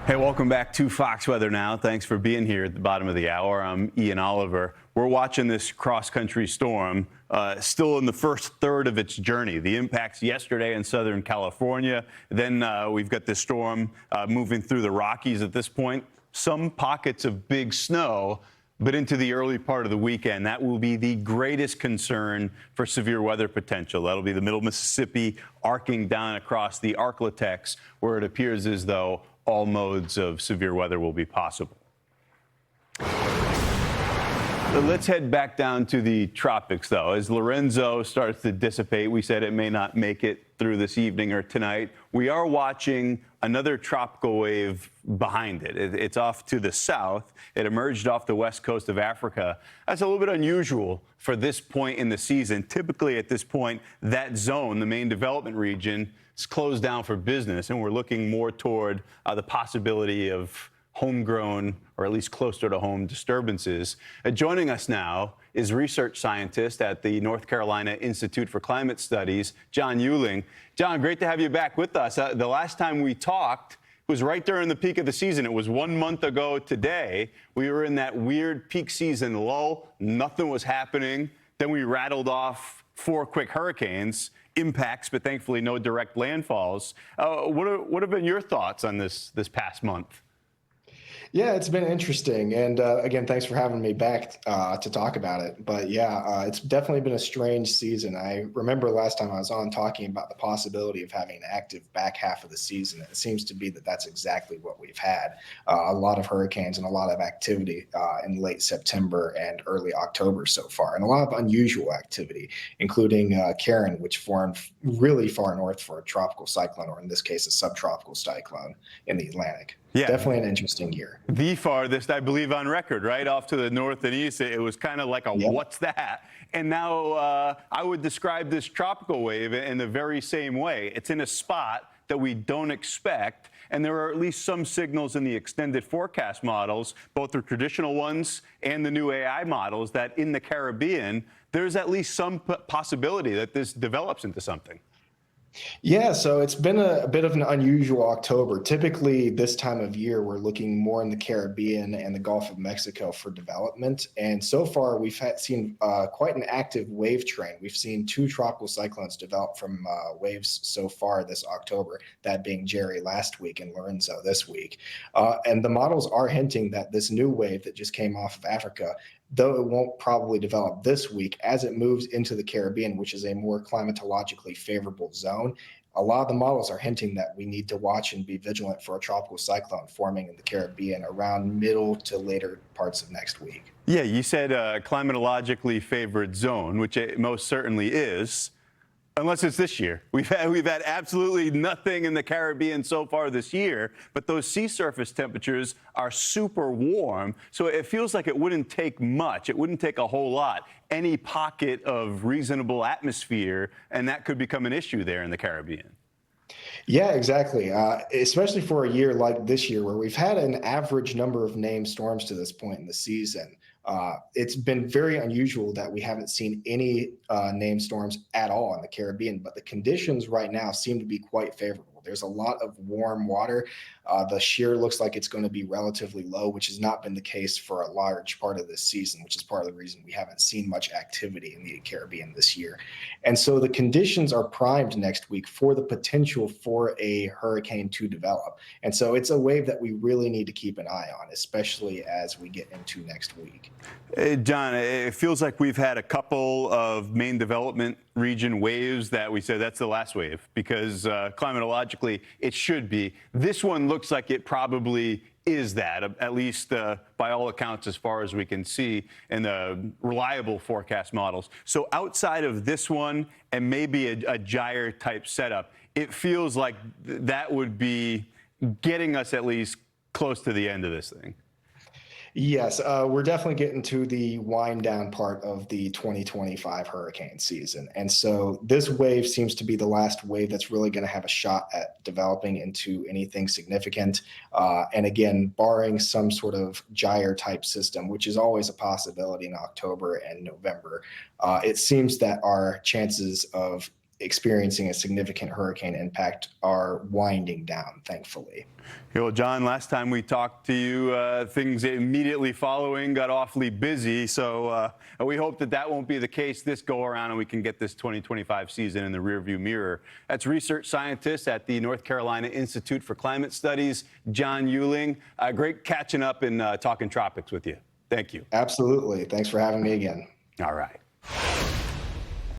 Hey, welcome back to Fox Weather Now. Thanks for being here at the bottom of the hour. I'm Ian Oliver. We're watching this cross-country storm still in the first third of its journey. The impacts yesterday in Southern California. Then we've got this storm moving through the Rockies at this point. Some pockets of big snow, but into the early part of the weekend, that will be the greatest concern for severe weather potential. That'll be the middle Mississippi, arcing down across the Arklatex, where it appears as though all modes of severe weather will be possible. Let's head back down to the tropics, though. As Lorenzo starts to dissipate, we said it may not make it through this evening or tonight. We are watching another tropical wave behind it. It's off to the south. It emerged off the west coast of Africa. That's a little bit unusual for this point in the season. Typically, at this point, that zone, the main development region, is closed down for business, and we're looking more toward the possibility of homegrown, or at least closer to home, disturbances. Joining us now is research scientist at the North Carolina Institute for Climate Studies, John Uehling. John, great to have you back with us. The last time we talked was right during the peak of the season. It was 1 month ago today. We were in that weird peak season lull. Nothing was happening. Then we rattled off 4 quick hurricanes, impacts, but thankfully no direct landfalls. What have been your thoughts on this past month? Yeah, it's been interesting. And again, thanks for having me back to talk about it. But yeah, it's definitely been a strange season. I remember last time I was on talking about the possibility of having an active back half of the season. It seems to be that that's exactly what we've had. A lot of hurricanes and a lot of activity in late September and early October so far, and a lot of unusual activity, including Karen, which formed really far north for a tropical cyclone, or in this case, a subtropical cyclone in the Atlantic. Yeah. Definitely an interesting year. The farthest, I believe, on record, right? Off to the north and east. It was kind of like a what's that? And now I would describe this tropical wave in the very same way. It's in a spot that we don't expect. And there are at least some signals in the extended forecast models, both the traditional ones and the new AI models, that in the Caribbean, there's at least some possibility that this develops into something. Yeah, so it's been a bit of an unusual October. Typically, this time of year, we're looking more in the Caribbean and the Gulf of Mexico for development. And so far, we've seen quite an active wave train. We've seen 2 tropical cyclones develop from waves so far this October, that being Jerry last week and Lorenzo this week. And the models are hinting that this new wave that just came off of Africa, though it won't probably develop this week, as it moves into the Caribbean, which is a more climatologically favorable zone, a lot of the models are hinting that we need to watch and be vigilant for a tropical cyclone forming in the Caribbean around middle to later parts of next week. Yeah, you said climatologically favored zone, which it most certainly is. Unless it's this year. We've had absolutely nothing in the Caribbean so far this year, but those sea surface temperatures are super warm, so it feels like it wouldn't take much. It wouldn't take a whole lot. Any pocket of reasonable atmosphere, and that could become an issue there in the Caribbean. Yeah, exactly. Especially for a year like this year, where we've had an average number of named storms to this point in the season. It's been very unusual that we haven't seen any named storms at all in the Caribbean, but the conditions right now seem to be quite favorable. There's a lot of warm water. The shear looks like it's going to be relatively low, which has not been the case for a large part of this season, which is part of the reason we haven't seen much activity in the Caribbean this year. And so the conditions are primed next week for the potential for a hurricane to develop. And so it's a wave that we really need to keep an eye on, especially as we get into next week. John, it feels like we've had a couple of main development region waves that we said that's the last wave because climatologically it should be. This one looks like it probably is that, at least by all accounts, as far as we can see in the reliable forecast models. So outside of this one and maybe a gyre type setup, it feels like that would be getting us at least close to the end of this thing. Yes, we're definitely getting to the wind down part of the 2025 hurricane season. And so this wave seems to be the last wave that's really going to have a shot at developing into anything significant. And again, barring some sort of gyre type system, which is always a possibility in October and November, it seems that our chances of experiencing a significant hurricane impact are winding down, thankfully. Well, John, last time we talked to you, things immediately following got awfully busy. So we hope that that won't be the case this go around and we can get this 2025 season in the rearview mirror. That's research scientist at the North Carolina Institute for Climate Studies, John Uehling. Great catching up and talking tropics with you. Thank you. Absolutely. Thanks for having me again. All right.